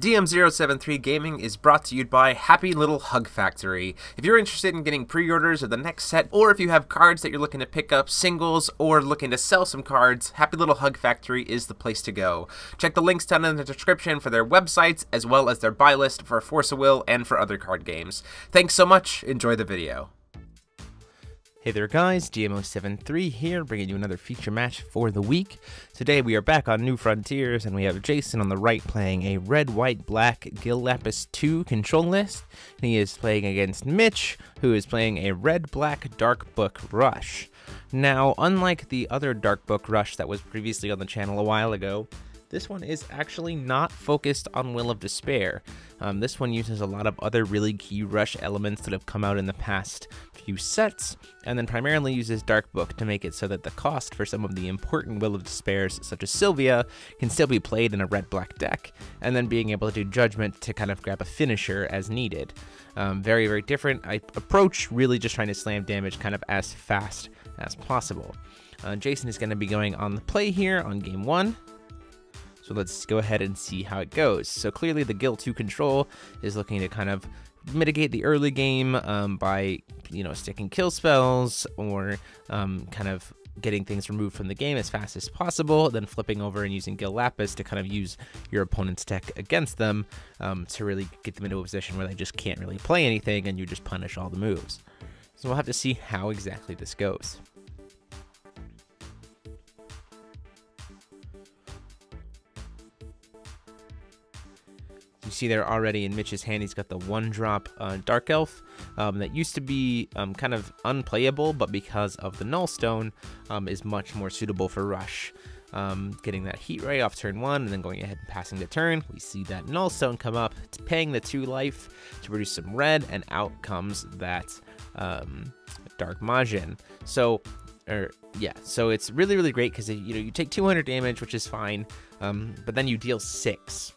DM073 Gaming is brought to you by Happy Little Hug Factory. If you're interested in getting pre-orders of the next set, or if you have cards that you're looking to pick up singles or looking to sell some cards, Happy Little Hug Factory is the place to go. Check the links down in the description for their websites, as well as their buy list for Force of Will and for other card games. Thanks so much, enjoy the video. Hey there guys, DM073 here, bringing you another feature match for the week. Today we are back on New Frontiers, and we have Jason on the right playing a red, white, black Gil Lapis 2 control list. And he is playing against Mitch, who is playing a red, black, dark book rush. Now, unlike the other dark book rush that was previously on the channel a while ago, this one is actually not focused on Will of Despair. This one uses a lot of other really key rush elements that have come out in the past few sets, and then primarily uses Dark Book to make it so that the cost for some of the important Will of Despairs, such as Sylvia, can still be played in a red-black deck, and then being able to do Judgment to kind of grab a finisher as needed. Very, very different approach, really just trying to slam damage kind of as fast as possible. Jason is going to be going on the play here on game 1. So let's go ahead and see how it goes. So clearly the Gil 2 control is looking to kind of mitigate the early game by, sticking kill spells or kind of getting things removed from the game as fast as possible, then flipping over and using Gil Lapis to kind of use your opponent's deck against them to really get them into a position where they just can't really play anything and you just punish all the moves. So we'll have to see how exactly this goes. You see there already in Mitch's hand, he's got the 1-drop Dark Elf that used to be kind of unplayable, but because of the Nullstone, is much more suitable for Rush. Getting that Heat Ray off turn 1 and then going ahead and passing the turn, we see that Nullstone come up, it's paying the 2 life to produce some red, and out comes that Dark Majin. So it's really, really great because you take 200 damage, which is fine, but then you deal 6.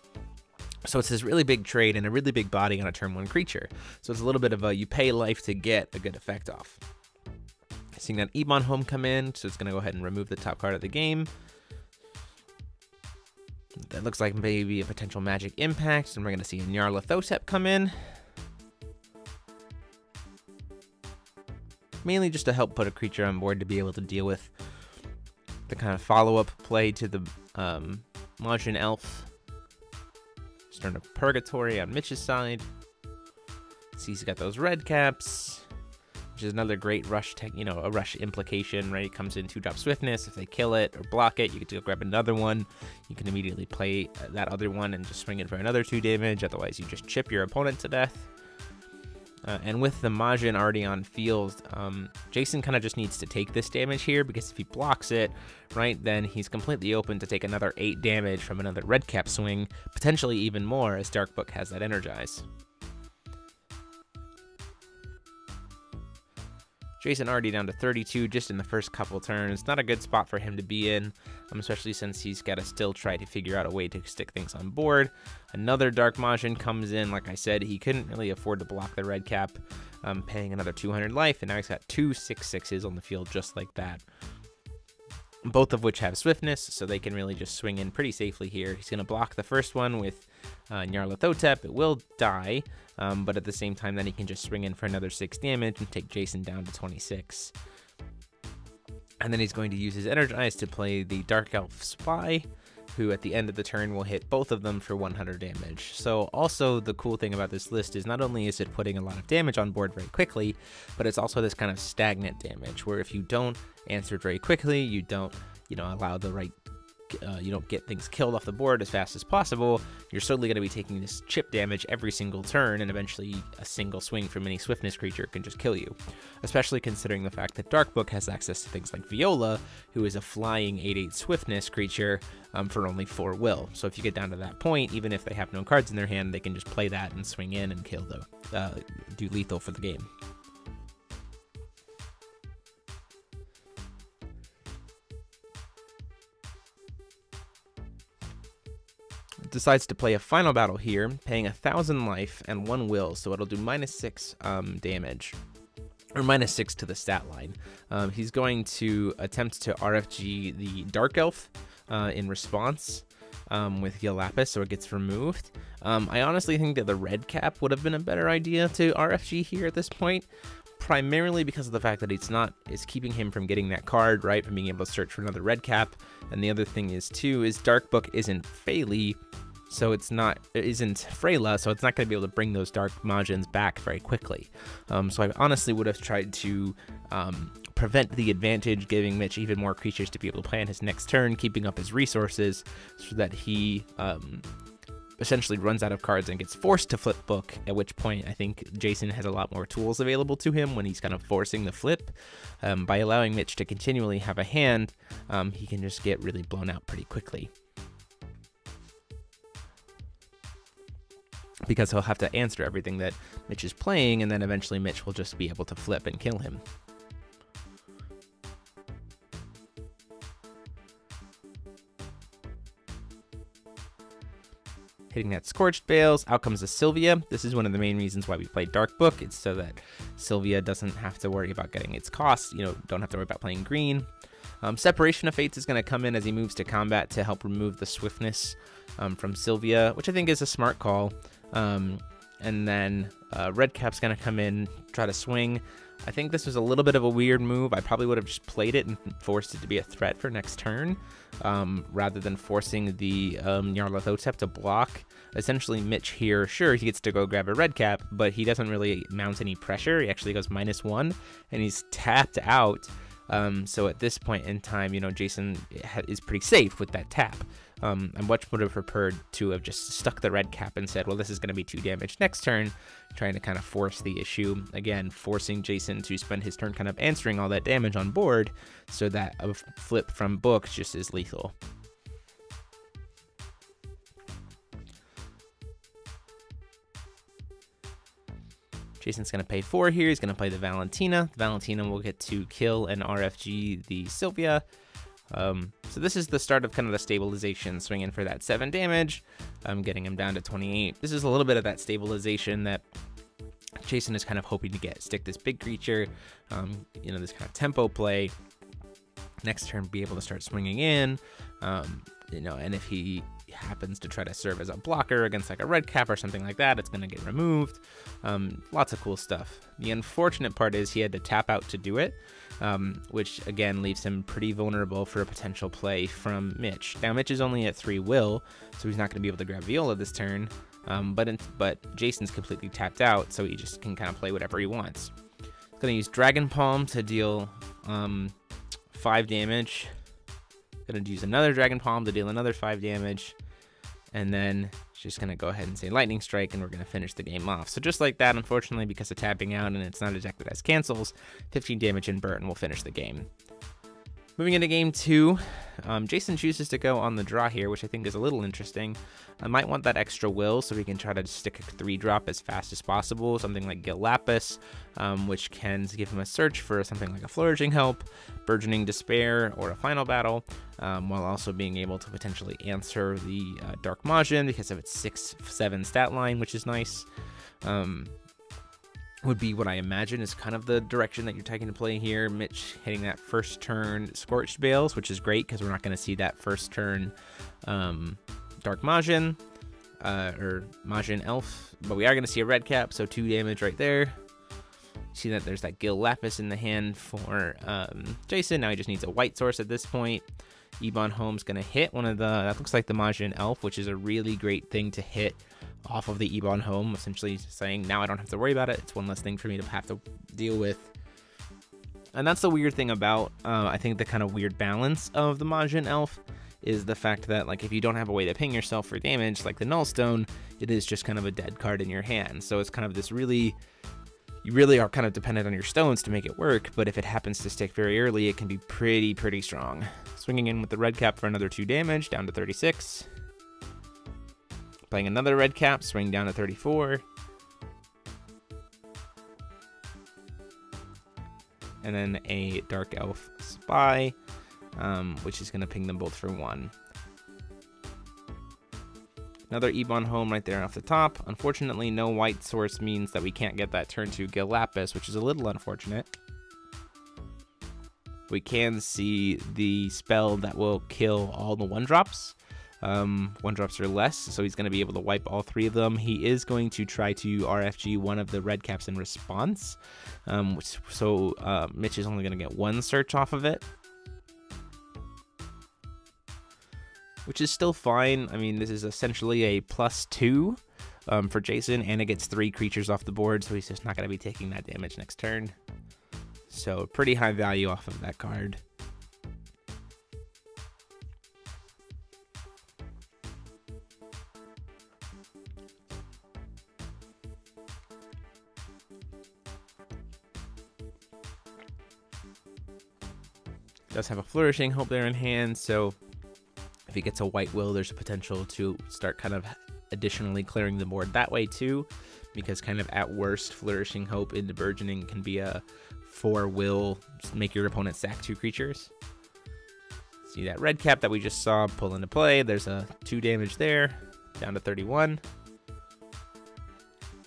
So it's this really big trade and a really big body on a turn 1 creature. So it's a little bit of a you pay life to get a good effect off. Seeing that Ebon Home come in, so it's going to go ahead and remove the top card of the game. That looks like maybe a potential magic impact, and we're going to see a Nyarlathotep come in. Mainly just to help put a creature on board to be able to deal with the kind of follow-up play to the Majin Elf. Turn of Purgatory on Mitch's side. See, he's got those red caps, which is another great rush tech, a rush implication, right? It comes in 2-drop swiftness. If they kill it or block it, you get to go grab another one. You can immediately play that other one and just swing it for another 2 damage. Otherwise, you just chip your opponent to death. And with the Majin already on field, Jason kind of just needs to take this damage here, because if he blocks it, right, then he's completely open to take another 8 damage from another red cap swing, potentially even more, as Dark Book has that Energize. Jason already down to 32 just in the first couple turns. Not a good spot for him to be in, especially since he's got to still try to figure out a way to stick things on board. Another Dark Majin comes in. Like I said, he couldn't really afford to block the red cap, paying another 200 life, and now he's got 2 6/6s on the field just like that. Both of which have swiftness, so they can really just swing in pretty safely here. He's going to block the first one with Nyarlathotep. It will die, but at the same time, then he can just swing in for another 6 damage and take Jason down to 26. And then he's going to use his Energize to play the Dark Elf Spy, who at the end of the turn will hit both of them for 100 damage. So also the cool thing about this list is not only is it putting a lot of damage on board very quickly, but it's also this kind of stagnant damage, where if you don't answer it very quickly, you don't, allow the right, you don't get things killed off the board as fast as possible, you're certainly going to be taking this chip damage every single turn, and eventually a single swing from any swiftness creature can just kill you. Especially considering the fact that Dark Book has access to things like Viola, who is a flying 8/8 swiftness creature for only 4 will. So if you get down to that point, even if they have no cards in their hand, they can just play that and swing in and kill do lethal for the game. Decides to play a final battle here, paying 1,000 life and 1 will, so it'll do -6 damage, or -6 to the stat line. He's going to attempt to RFG the Dark Elf in response, with Gil Lapis, so it gets removed. I honestly think that the red cap would have been a better idea to RFG here at this point, primarily because of the fact that it's keeping him from getting that card, right, from being able to search for another red cap. And the other thing is too is Dark Book isn't Feli, so it isn't Freyla, so it's not going to be able to bring those Dark Majins back very quickly. So I honestly would have tried to prevent the advantage, giving Mitch even more creatures to be able to play on his next turn, keeping up his resources so that he essentially runs out of cards and gets forced to flip Book, at which point I think Jason has a lot more tools available to him when he's kind of forcing the flip. By allowing Mitch to continually have a hand, he can just get really blown out pretty quickly, because he'll have to answer everything that Mitch is playing, and then eventually Mitch will just be able to flip and kill him. Hitting that Scorched Bales, out comes a Sylvia. This is one of the main reasons why we play Dark Book. It's so that Sylvia doesn't have to worry about getting its costs, don't have to worry about playing green. Separation of Fates is going to come in as he moves to combat to help remove the swiftness from Sylvia, which I think is a smart call. And then Red Cap's going to come in, try to swing. I think this was a little bit of a weird move. I probably would have just played it and forced it to be a threat for next turn, rather than forcing the Nyarlathotep to block. Essentially, Mitch here, sure, he gets to go grab a Red Cap, but he doesn't really mount any pressure. He actually goes -1, and he's tapped out. So at this point in time, Jason is pretty safe with that tap. I much would have preferred to have just stuck the Red Cap and said, well, this is going to be 2 damage next turn, trying to kind of force the issue. Again, forcing Jason to spend his turn kind of answering all that damage on board, so that a flip from Book just is lethal. Jason's going to pay 4 here. He's going to play the Valentina. The Valentina will get to kill and RFG the Sylvia. So this is the start of kind of the stabilization, swinging for that 7 damage, getting him down to 28. This is a little bit of that stabilization that Jason is kind of hoping to get. Stick this big creature, this kind of tempo play. Next turn, be able to start swinging in, and if he happens to try to serve as a blocker against like a Red Cap or something like that, it's going to get removed. Lots of cool stuff. The unfortunate part is he had to tap out to do it, which again leaves him pretty vulnerable for a potential play from Mitch. Now Mitch is only at 3 will, so he's not going to be able to grab Viola this turn, but Jason's completely tapped out, so he just can kind of play whatever he wants. He's going to use Dragon Palm to deal 5 damage. Going to use another Dragon Palm to deal another 5 damage, and then just going to go ahead and say Lightning Strike, and we're going to finish the game off. So just like that, unfortunately, because of tapping out and it's not ejected as cancels, 15 damage in burn will finish the game. Moving into game 2, Jason chooses to go on the draw here, which I think is a little interesting. I might want that extra will so we can try to stick a 3-drop as fast as possible, something like Gil Lapis, which can give him a search for something like a Flourishing Help, Burgeoning Despair, or a Final Battle, while also being able to potentially answer the Dark Majin because of its 6/7 stat line, which is nice. Would be what I imagine is kind of the direction that you're taking to play here. Mitch hitting that first turn Scorched Bales, which is great because we're not going to see that first turn Dark Majin or Majin Elf, but we are going to see a Red Cap, so 2 damage right there. See that there's that Gil Lapis in the hand for Jason. Now he just needs a white source at this point. Ebon Home's going to hit one of the, that looks like the Majin Elf, which is a really great thing to hit off of the Ebon Home, essentially saying now I don't have to worry about it. It's one less thing for me to have to deal with. And that's the weird thing about, I think the kind of weird balance of the Majin Elf is the fact that, like, if you don't have a way to ping yourself for damage, like the Nullstone, it is just kind of a dead card in your hand. So it's kind of this really, you really are kind of dependent on your stones to make it work, but if it happens to stick very early, it can be pretty strong. Swinging in with the Red Cap for another 2 damage, down to 36. Playing another Red Cap, swing down to 34. And then a Dark Elf Spy, which is going to ping them both for 1. Another Ebon Home right there off the top. Unfortunately, no white source means that we can't get that turn to Gil Lapis, which is a little unfortunate. We can see the spell that will kill all the 1-drops. 1 drops or less, so he's going to be able to wipe all 3 of them. He is going to try to RFG one of the red caps in response, so Mitch is only going to get 1 search off of it, which is still fine. I mean, this is essentially a +2 for Jason, and it gets 3 creatures off the board, so he's just not going to be taking that damage next turn. So pretty high value off of that card. Does have a Flourishing Hope there in hand, so if he gets a white will, there's a potential to start kind of additionally clearing the board that way too, because kind of at worst, Flourishing Hope into Burgeoning can be a 4 will, make your opponent sack 2 creatures. See that red cap that we just saw pull into play, there's a 2 damage there, down to 31.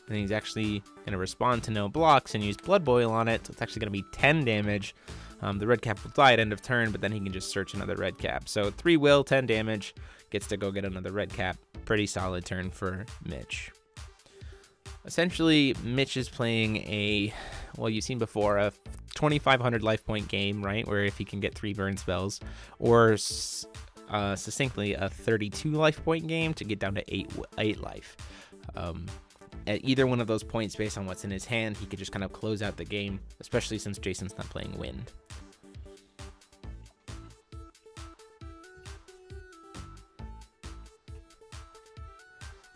And he's actually going to respond to no blocks and use Blood Boil on it, so it's actually going to be 10 damage. The red cap will die at end of turn, but then he can just search another red cap. So 3 will, 10 damage, gets to go get another red cap. Pretty solid turn for Mitch. Essentially, Mitch is playing a, well, you've seen before, a 2,500 life point game, right? Where if he can get 3 burn spells, or succinctly a 32 life point game to get down to 8 life. At either one of those points, based on what's in his hand, he could just kind of close out the game, especially since Jason's not playing Wind.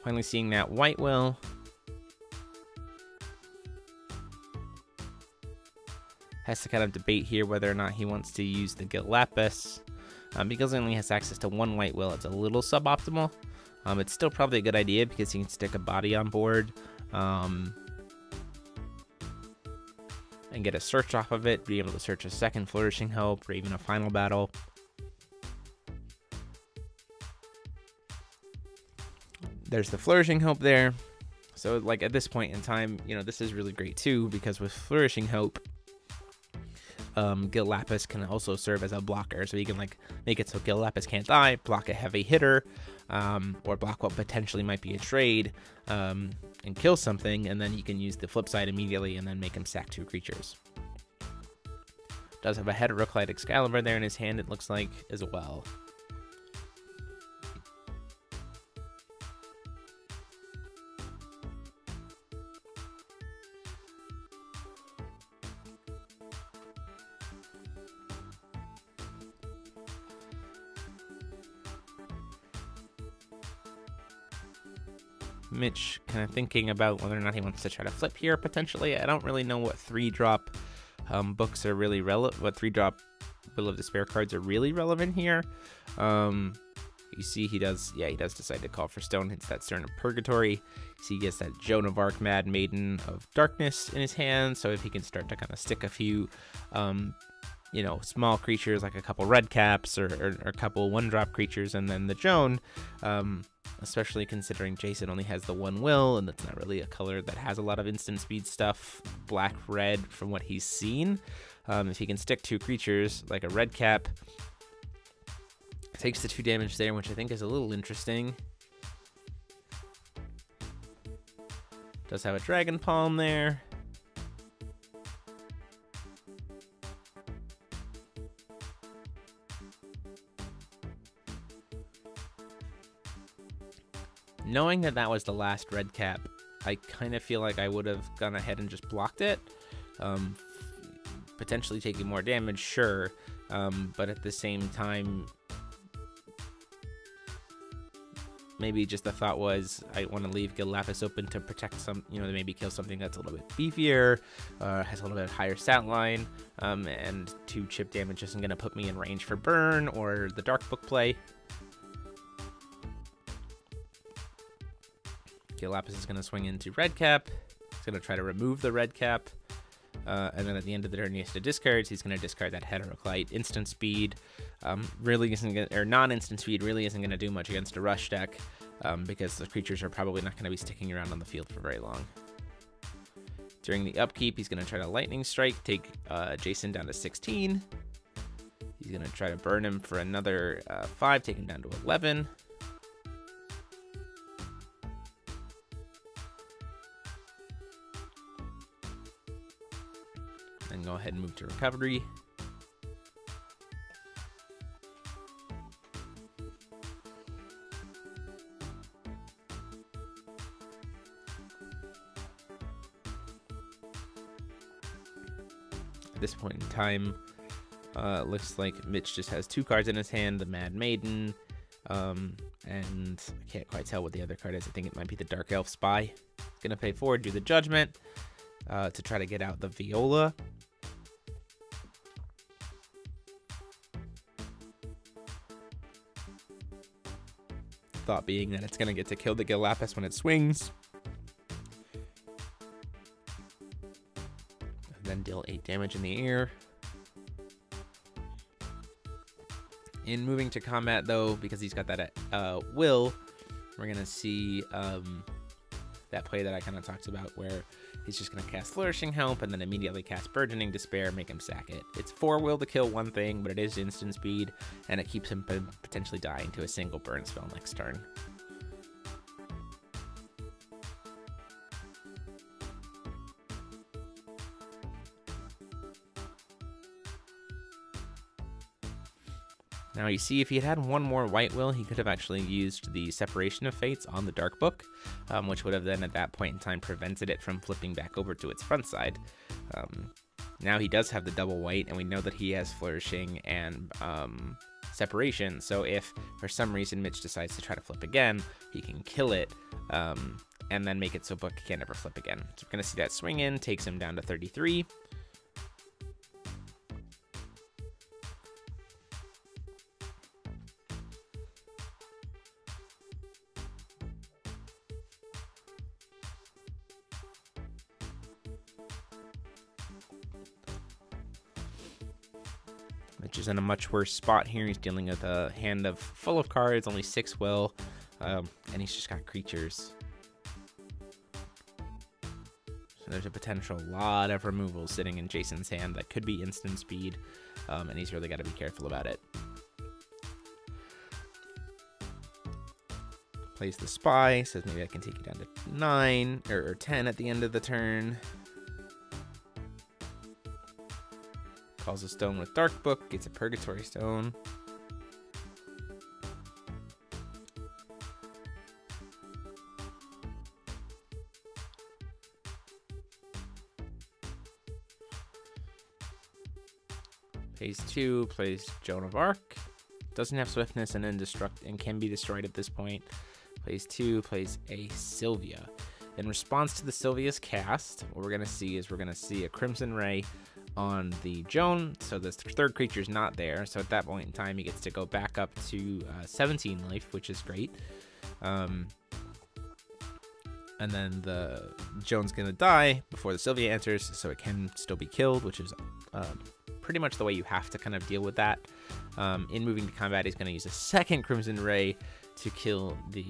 Finally seeing that white will. Has to kind of debate here whether or not he wants to use the Gil Lapis. Because he only has access to 1 white will, it's a little suboptimal. It's still probably a good idea because you can stick a body on board and get a search off of it, be able to search a second Flourishing Hope or even a final battle. There's the Flourishing Hope there. So like at this point in time, you know, this is really great too, because with Flourishing Hope, Gil Lapis can also serve as a blocker, so you can like make it so Gil Lapis can't die, block a heavy hitter, or block what potentially might be a trade, and kill something, and then you can use the flip side immediately and then make him sack 2 creatures. Does have a Heteroclite Excalibur there in his hand, it looks like, as well. Mitch kind of thinking about whether or not he wants to try to flip here potentially. I don't really know what 3-drop books are really relevant, what 3-drop Will of Despair cards are really relevant here. You see he does decide to call for Stone, hits that Stern of Purgatory. You see he gets that Joan of Arc Mad Maiden of Darkness in his hand, so if he can start to kind of stick a few you know, small creatures like a couple red caps or a couple 1-drop creatures and then the Joan, especially considering Jason only has the 1 will, and that's not really a color that has a lot of instant speed stuff, black, red, from what he's seen. If he can stick 2 creatures, like a red cap, takes the 2 damage there, which I think is a little interesting. Does have a Dragon Palm there. Knowing that that was the last red cap, I kind of feel like I would have gone ahead and just blocked it. Potentially taking more damage, sure, but at the same time, maybe just the thought was I want to leave Gil Lapis open to protect some, you know, to maybe kill something that's a little bit beefier, has a little bit higher stat line, and 2 chip damage isn't going to put me in range for burn or the Dark Book play. Gil Lapis is going to swing into red cap. He's going to try to remove the red cap. And then at the end of the turn, he has to discard. So he's going to discard that Heteroclite. Instant speed really isn't going to, or non-instant speed really isn't going to do much against a rush deck because the creatures are probably not going to be sticking around on the field for very long. During the upkeep, he's going to try to Lightning Strike, take Jason down to 16. He's going to try to burn him for another 5, take him down to 11. go ahead and move to recovery. At this point in time, looks like Mitch just has 2 cards in his hand, the Mad Maiden, and I can't quite tell what the other card is. I think it might be the Dark Elf Spy. Gonna pay 4, do the Judgment, to try to get out the Viola. Thought being that it's gonna get to kill the Gil Lapis when it swings. And then deal 8 damage in the air. In moving to combat, though, because he's got that will, we're going to see that play that I kind of talked about where he's just going to cast Flourishing Help and then immediately cast Burgeoning Despair, make him sack it. It's 4 will to kill one thing, but it is instant speed, and it keeps him potentially dying to a single burn spell next turn. Now you see if he had had one more white will, he could have actually used the Separation of Fates on the Dark Book, which would have then at that point in time prevented it from flipping back over to its front side. Now he does have the double white, and we know that he has Flourishing and Separation, so if for some reason Mitch decides to try to flip again, he can kill it, and then make it so Book can't ever flip again. So we're going to see that swing in, takes him down to 33. Mitch is in a much worse spot here. He's dealing with a hand full of cards, only 6 will, and he's just got creatures. So there's a potential lot of removals sitting in Jason's hand that could be instant speed, and he's really got to be careful about it. Plays the Spy, says maybe I can take you down to 9 or 10 at the end of the turn. Calls a stone with Dark Book, gets a Purgatory Stone. Pays 2, plays Joan of Arc. Doesn't have swiftness and indestruct and can be destroyed at this point. Plays 2, plays a Sylvia. In response to the Sylvia's cast, what we're going to see is we're going to see a Crimson Ray on the Joan, so this third creature's not there, so at that point in time he gets to go back up to 17 life, which is great. And then the Joan's gonna die before the Sylvia enters, so it can still be killed, which is pretty much the way you have to kind of deal with that. In moving to combat, he's gonna use a second Crimson Ray to kill the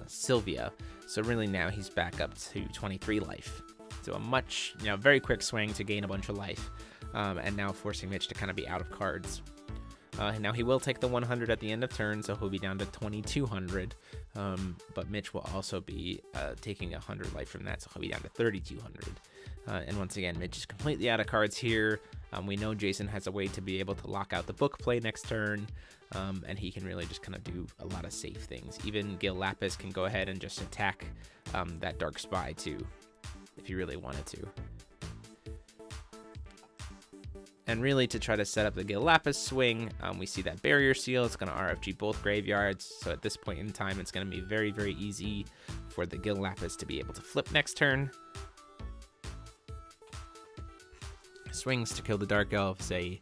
Sylvia, so really now he's back up to 23 life. So a much, very quick swing to gain a bunch of life, and now forcing Mitch to kind of be out of cards. Now he will take the 100 at the end of turn, so he'll be down to 2200, but Mitch will also be taking 100 life from that, so he'll be down to 3200. And once again, Mitch is completely out of cards here. We know Jason has a way to be able to lock out the book play next turn, and he can really just kind of do a lot of safe things. Even Gil Lapis can go ahead and just attack that Dark Spy too, if he really wanted to. And really, to try to set up the Gil Lapis swing, we see that Barrier Seal. It's going to RFG both graveyards, so at this point in time, it's going to be very, very easy for the Gil Lapis to be able to flip next turn. Swings to kill the Dark Elf, say,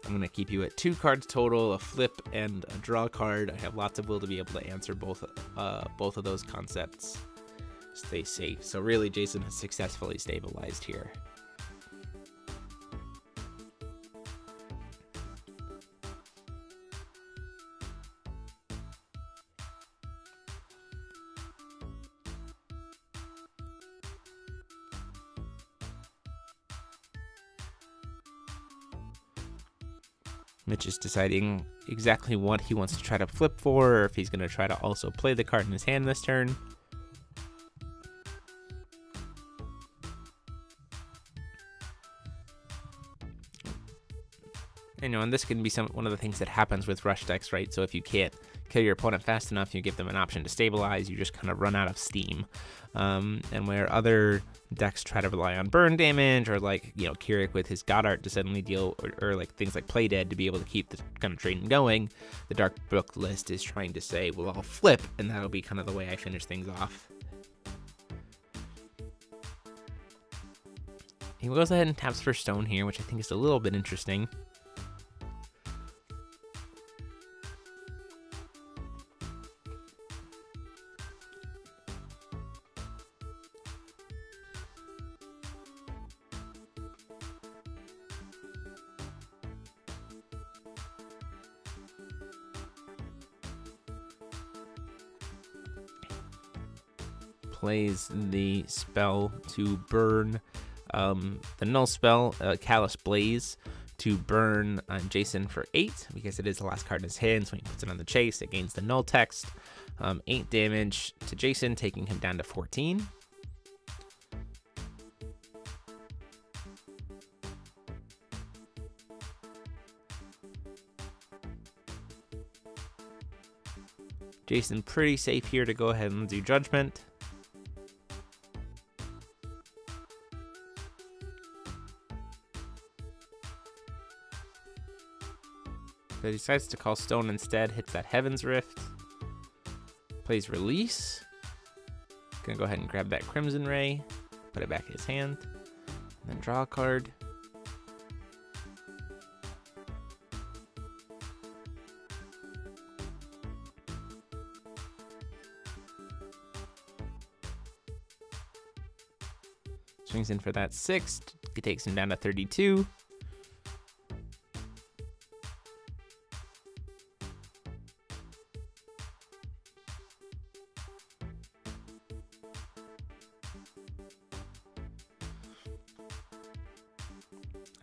I'm going to keep you at 2 cards total, a flip and a draw card. I have lots of will to be able to answer both of those concepts. Stay safe. So really, Jason has successfully stabilized here. Mitch is deciding exactly what he wants to try to flip for, or if he's going to try to also play the card in his hand this turn. And this can be one of the things that happens with rush decks, right? So if you can't kill your opponent fast enough, you give them an option to stabilize, you just kind of run out of steam. And where other decks try to rely on burn damage, or like, Keurig with his Goddard to suddenly deal, or like things like Play Dead to be able to keep the kind of trading going, the Dark Book list is trying to say, well, I'll flip, and that'll be kind of the way I finish things off. He goes ahead and taps for Stone here, which I think is a little bit interesting. Plays the spell to burn the null spell, Callous Blaze, to burn Jason for 8, because it is the last card in his hand, so when he puts it on the chase, it gains the null text. 8 damage to Jason, taking him down to 14. Jason pretty safe here to go ahead and do Judgment. But he decides to call Stone instead, hits that Heaven's Rift, plays Release. Gonna go ahead and grab that Crimson Ray, put it back in his hand, and then draw a card. Swings in for that 6, he takes him down to 32.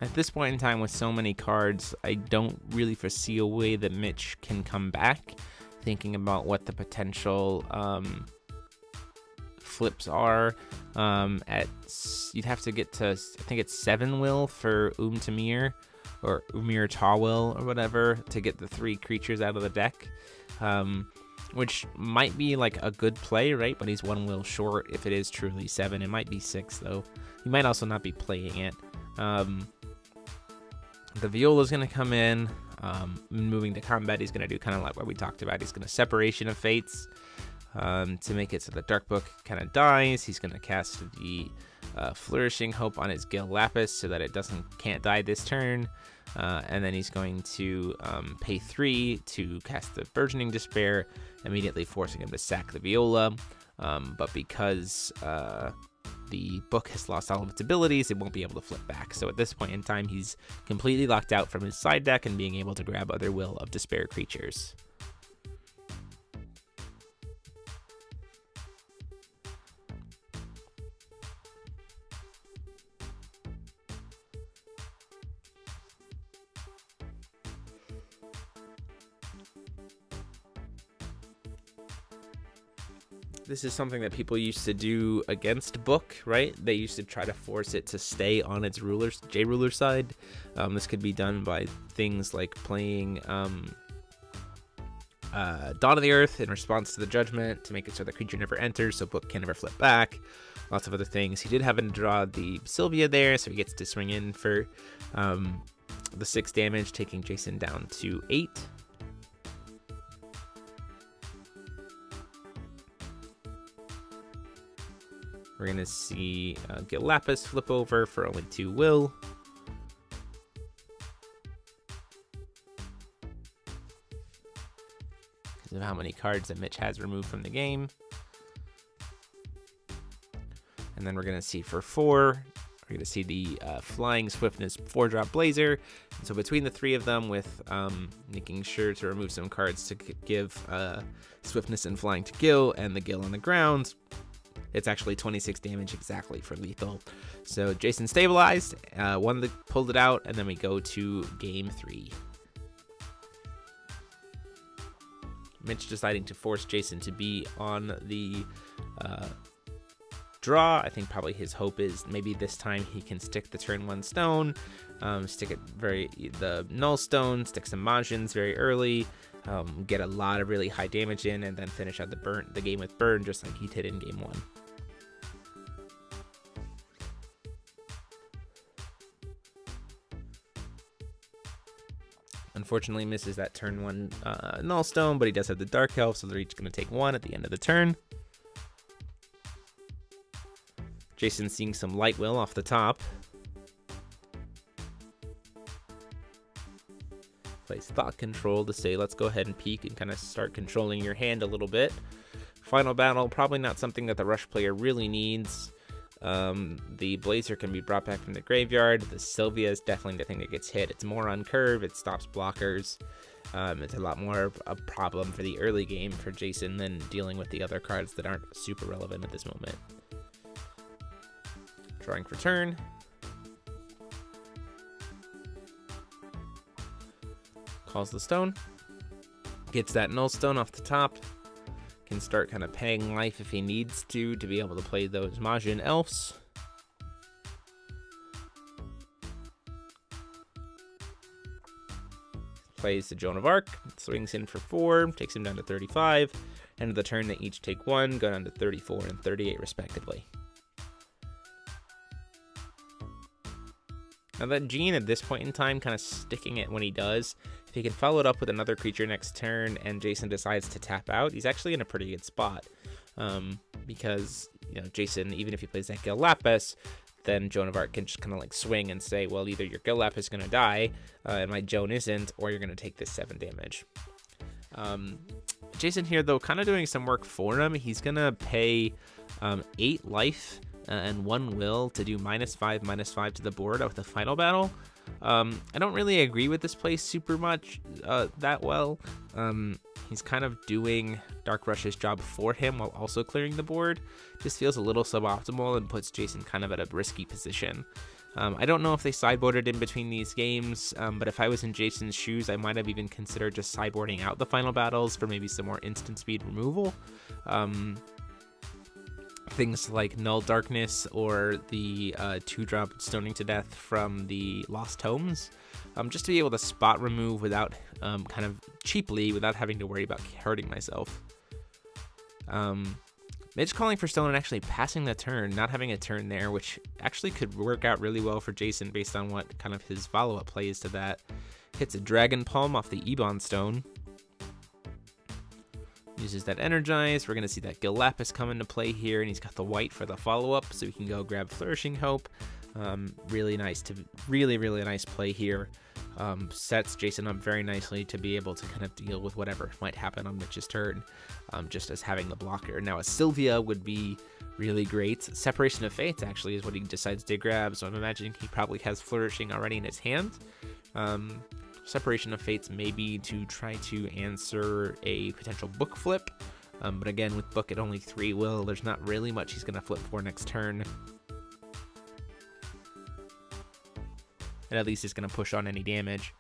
At this point in time, with so many cards, I don't really foresee a way that Mitch can come back. Thinking about what the potential flips are, you'd have to get to, I think it's 7 will for Tamir, or Umir Tawil, or whatever, to get the 3 creatures out of the deck, which might be like a good play, right? But he's 1 will short if it is truly 7. It might be 6 though. He might also not be playing it. The Viola's going to come in. Moving to combat, he's going to do kind of like what we talked about. He's going to Separation of Fates to make it so the Dark Book kind of dies. He's going to cast the Flourishing Hope on his Gil Lapis so that it can't die this turn. And then he's going to pay 3 to cast the Burgeoning Despair, immediately forcing him to sack the Viola. But because the book has lost all of its abilities, it won't be able to flip back. So at this point in time, he's completely locked out from his side deck and being able to grab other Will of Despair creatures. This is something that people used to do against Book, right? They used to try to force it to stay on its J-ruler side. This could be done by things like playing Dawn of the Earth in response to the Judgment to make it so the creature never enters, so Book can never flip back. Lots of other things. He did happen to draw the Sylvia there, so he gets to swing in for the 6 damage, taking Jason down to 8. We're going to see Gil Lapis flip over for only 2 will. Because of how many cards that Mitch has removed from the game. And then we're going to see for 4, we're going to see the Flying Swiftness 4-drop Blazer. And so between the 3 of them, with making sure to remove some cards to give Swiftness and Flying to Gil, and the Gil on the ground, it's actually 26 damage exactly for lethal. So Jason stabilized, pulled it out, and then we go to game 3. Mitch deciding to force Jason to be on the draw. I think probably his hope is maybe this time he can stick the turn 1 stone, stick it the null stone, stick some Majins very early, get a lot of really high damage in, and then finish out the game with burn just like he did in game 1. Unfortunately misses that turn 1 null stone, but he does have the Dark Elf, so they're each going to take 1 at the end of the turn. Jason seeing some Light Will off the top. Plays Thought Control to say, let's go ahead and peek and kind of start controlling your hand a little bit. Final Battle, probably not something that the Rush player really needs. The Blazer can be brought back from the graveyard. The Sylvia is definitely the thing that gets hit. It's more on curve, it stops blockers. It's a lot more of a problem for the early game for Jason than dealing with the other cards that aren't super relevant at this moment. Drawing for turn. Calls the stone. Gets that null stone off the top. Can start kind of paying life if he needs to be able to play those Majin Elves. Plays the Joan of Arc, swings in for 4, takes him down to 35. End of the turn, they each take 1, go down to 34 and 38 respectively. Now that Gene at this point in time, kind of sticking it when he does. If he can follow it up with another creature next turn and Jason decides to tap out, he's actually in a pretty good spot. Because, you know, Jason, even if he plays that Gil Lapis, then Joan of Arc can just kind of like swing and say, well, either your Gil Lapis is going to die, and my Joan isn't, or you're going to take this 7 damage. Jason here, though, kind of doing some work for him. He's going to pay 8 life and 1 will to do -5/-5 to the board with the Final Battle. I don't really agree with this play super much that well. He's kind of doing Dark Rush's job for him while also clearing the board. Just feels a little suboptimal and puts Jason kind of at a risky position. I don't know if they sideboarded in between these games, but if I was in Jason's shoes, I might have even considered just sideboarding out the Final Battles for maybe some more instant speed removal. Things like Null Darkness or the 2-drop Stoning to Death from the Lost Tomes, just to be able to spot remove without kind of cheaply without having to worry about hurting myself. Mitch calling for stone and actually passing the turn, not having a turn there, which actually could work out really well for Jason based on what kind of his follow-up play is to that. Hits a Dragon Palm off the Ebon Stone. Uses that Energize. We're going to see that Gil Lapis come into play here, and he's got the white for the follow-up, so we can go grab Flourishing Hope. Really nice really nice play here. Sets Jason up very nicely to be able to kind of deal with whatever might happen on Mitch's turn, just as having the blocker. Now a Sylvia would be really great. Separation of Fates actually is what he decides to grab, so I'm imagining he probably has Flourishing already in his hand. Separation of Fates maybe to try to answer a potential book flip, but again with book at only 3 will, there's not really much he's going to flip for next turn. And at least he's going to push on any damage.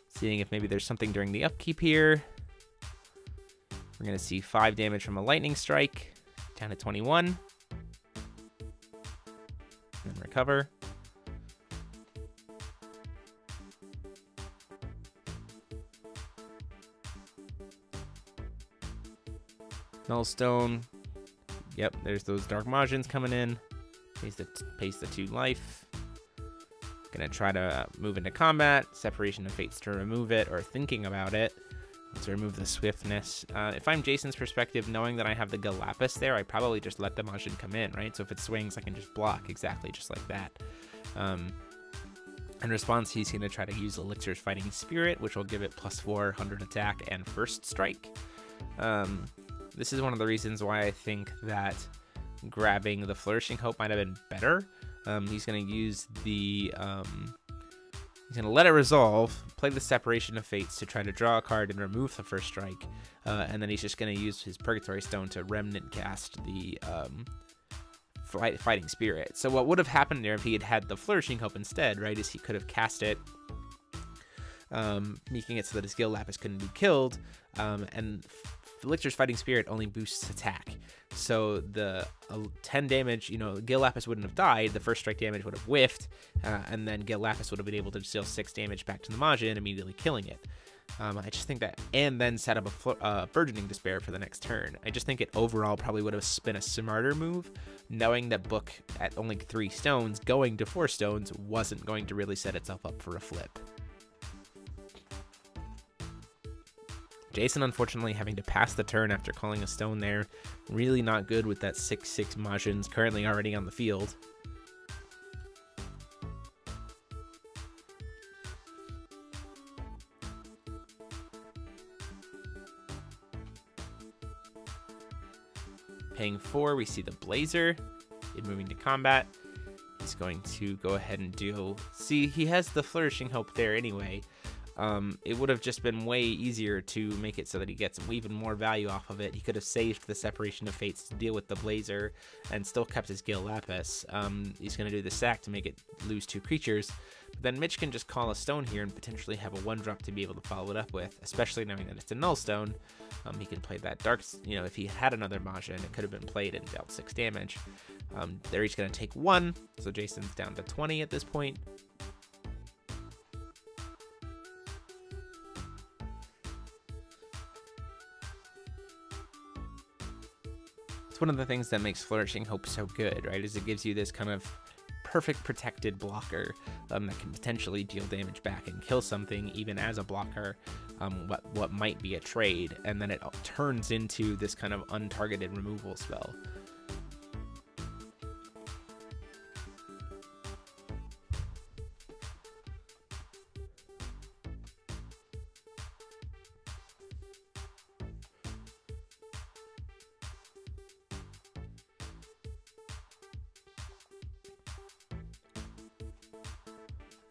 Seeing if maybe there's something during the upkeep here. We're going to see 5 damage from a Lightning Strike, down to 21. And recover. Nullstone. Yep, there's those Dark Majins coming in. Pays the 2 life. Gonna try to move into combat. Separation of Fates to remove it, or thinking about it. To remove the swiftness. If I'm Jason's perspective, knowing that I have the Gil Lapis there, I probably just let the Majin come in, right? So if it swings, I can just block exactly just like that. In response, he's gonna try to use Elixir's Fighting Spirit, which will give it +4, 100 attack, and first strike. This is one of the reasons why I think that grabbing the Flourishing Hope might have been better. He's going to use the... he's going to let it resolve, play the Separation of Fates to try to draw a card and remove the first strike, and then he's just going to use his Purgatory Stone to Remnant cast the Fighting Spirit. So what would have happened there if he had had the Flourishing Hope instead, right, is he could have cast it, making it so that his Gil Lapis couldn't be killed, and Lictor's Fighting Spirit only boosts attack. So the 10 damage, you know, Gil Lapis wouldn't have died, the first strike damage would have whiffed, and then Gil Lapis would have been able to deal 6 damage back to the Majin, immediately killing it. I just think that, and then set up a Burgeoning Despair for the next turn. I just think it overall probably would have been a smarter move, knowing that Book at only 3 stones, going to 4 stones, wasn't going to really set itself up for a flip. Jason, unfortunately, having to pass the turn after calling a stone there. Really not good with that 6/6 Majins currently already on the field. Paying 4, we see the Blazer. Moving to combat. He's going to go ahead and deal... See, he has the Flourishing Hope there anyway. It would have just been way easier to make it so that he gets even more value off of it. He could have saved the Separation of Fates to deal with the Blazer and still kept his Gil Lapis. He's going to do the sack to make it lose 2 creatures. But then Mitch can just call a stone here and potentially have a 1-drop to be able to follow it up with, especially knowing that it's a null stone. He can play that dark, you know, if he had another Majin, it could have been played and dealt 6 damage. They're each going to take 1, so Jason's down to 20 at this point. It's one of the things that makes Flourishing Hope so good, right, is it gives you this kind of perfect protected blocker that can potentially deal damage back and kill something even as a blocker, what might be a trade, and then it turns into this kind of untargeted removal spell.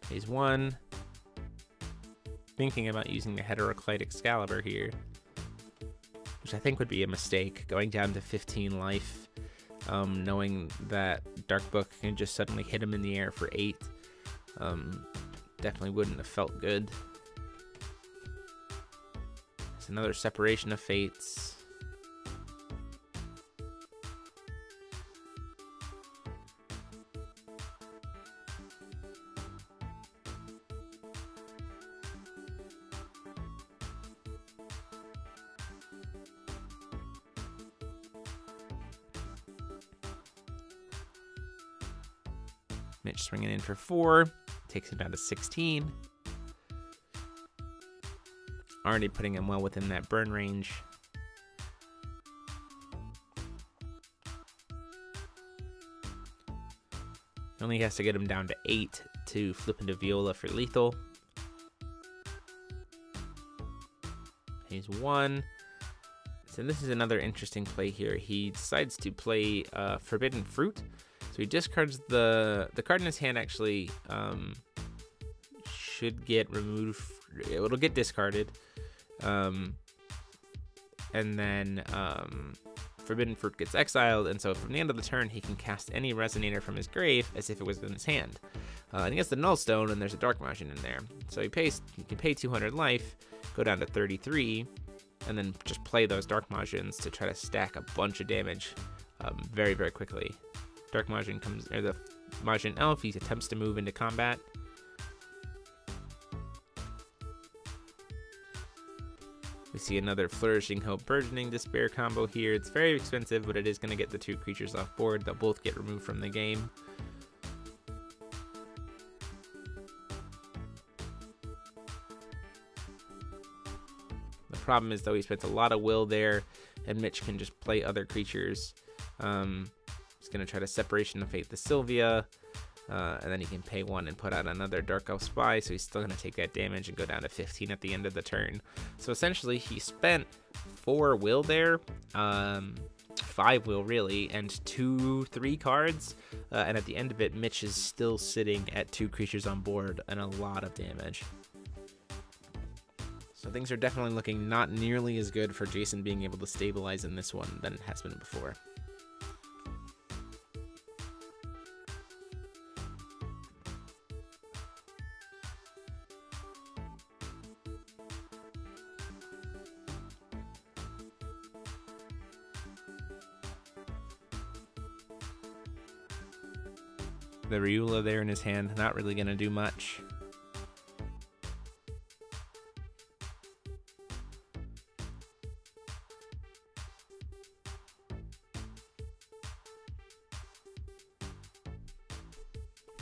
Phase 1. Thinking about using the Heteroclite Excalibur here, which I think would be a mistake, going down to 15 life, knowing that Dark Book can just suddenly hit him in the air for 8. Definitely wouldn't have felt good. There's another Separation of Fates. Mitch swinging in for 4, takes him down to 16. Already putting him well within that burn range. Only has to get him down to 8 to flip into Viola for lethal. Phase 1. So this is another interesting play here. He decides to play Forbidden Fruit. So he discards the card in his hand. Actually should get removed. It'll get discarded, and then Forbidden Fruit gets exiled. And so from the end of the turn, he can cast any Resonator from his grave as if it was in his hand. And he gets the Null Stone, and there's a Dark Majin in there. So he can pay 200 life, go down to 33, and then just play those Dark Majins to try to stack a bunch of damage very, very quickly. Dark Majin comes, or the Majin Elf, he attempts to move into combat. We see another Flourishing Hope Burgeoning Despair combo here. It's very expensive, but it is going to get the 2 creatures off board. They'll both get removed from the game. The problem is, though, he spent a lot of will there, and Mitch can just play other creatures. He's going to try to Separation of Fate the Sylvia, and then he can pay 1 and put out another Dark Elf Spy, so he's still going to take that damage and go down to 15 at the end of the turn. So essentially, he spent 4 will there, 5 will really, and 2/3 cards, and at the end of it, Mitch is still sitting at 2 creatures on board and a lot of damage. So things are definitely looking not nearly as good for Jason being able to stabilize in this one than it has been before. The Riula there in his hand, not really going to do much.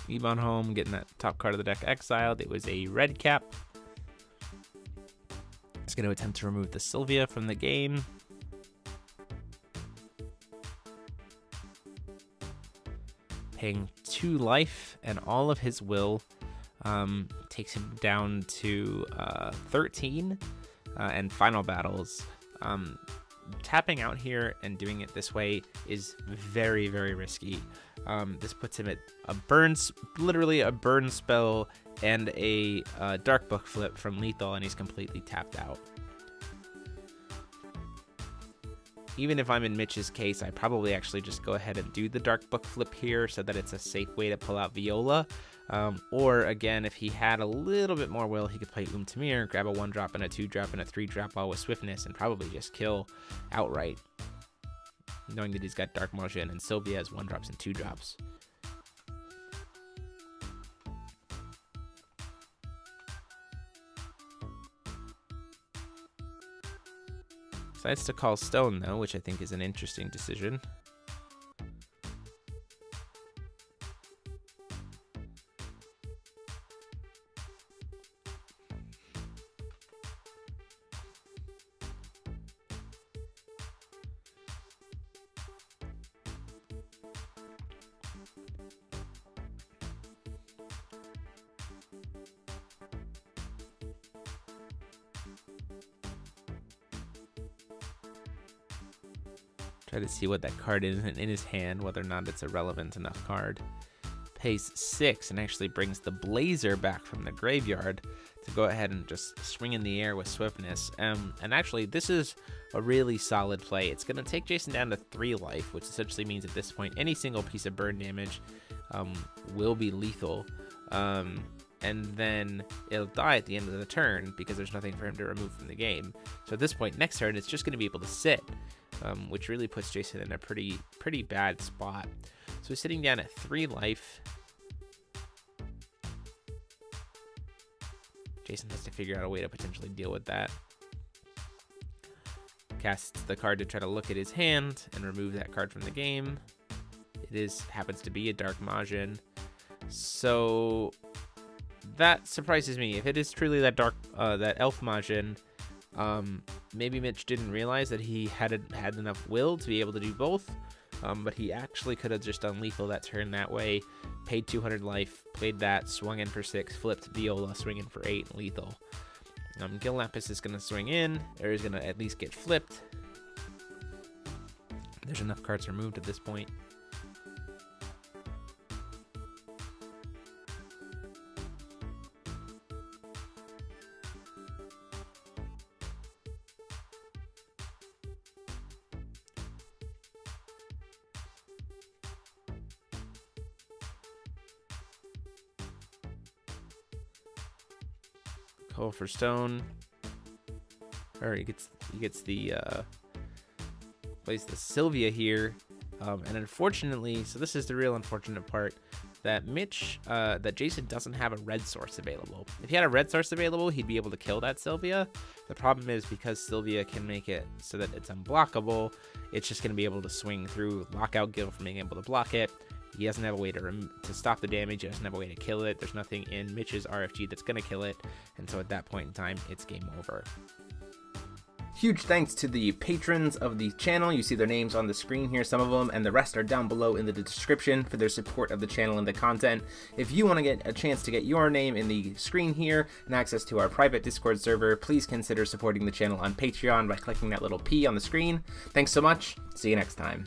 Ebon home, getting that top card of the deck exiled. It was a red cap. It's going to attempt to remove the Sylvia from the game. Paying 2 life, and all of his will takes him down to 13. And final battles. Tapping out here and doing it this way is very, very risky. This puts him at a literally a burn spell and a dark book flip from lethal, and he's completely tapped out. Even if I'm in Mitch's case, I probably actually just go ahead and do the dark book flip here so that it's a safe way to pull out Viola. Or again, if he had a little bit more will, he could play Tamir, grab a 1-drop and a 2-drop and a 3-drop all with swiftness, and probably just kill outright, knowing that he's got Dark Motion and Sylvia has 1-drops and 2-drops. Decides to call Stone though, which I think is an interesting decision. Try to see what that card is in his hand, whether or not it's a relevant enough card. Pays 6 and actually brings the Blazer back from the graveyard to go ahead and just swing in the air with swiftness. And actually, this is a really solid play. It's going to take Jason down to 3 life, which essentially means at this point, any single piece of burn damage will be lethal. And then it'll die at the end of the turn because there's nothing for him to remove from the game. So at this point, next turn, it's just going to be able to sit, which really puts Jason in a pretty bad spot. So he's sitting down at 3 life. Jason has to figure out a way to potentially deal with that. Casts the card to try to look at his hand and remove that card from the game. It happens to be a Dark Majin. So that surprises me. If it is truly that that Elf Majin, maybe Mitch didn't realize that he had enough will to be able to do both, but he actually could have just done lethal that turn that way, paid 200 life, played that, swung in for 6, flipped Viola, swinging for 8, lethal. Gil Lapis is going to swing in, or is going to at least get flipped. There's enough cards removed at this point. Call for Stone. Or he gets the plays the Sylvia here, and unfortunately, so this is the real unfortunate part, that that Jason doesn't have a red source available. If he had a red source available, he'd be able to kill that Sylvia. The problem is, because Sylvia can make it so that it's unblockable, it's just going to be able to swing through, lock out Gil from being able to block it. He doesn't have a way to stop the damage. He doesn't have a way to kill it. There's nothing in Mitch's RFG that's going to kill it. And so at that point in time, it's game over. Huge thanks to the patrons of the channel. You see their names on the screen here, some of them, and the rest are down below in the description for their support of the channel and the content. If you want to get a chance to get your name in the screen here and access to our private Discord server, please consider supporting the channel on Patreon by clicking that little P on the screen. Thanks so much. See you next time.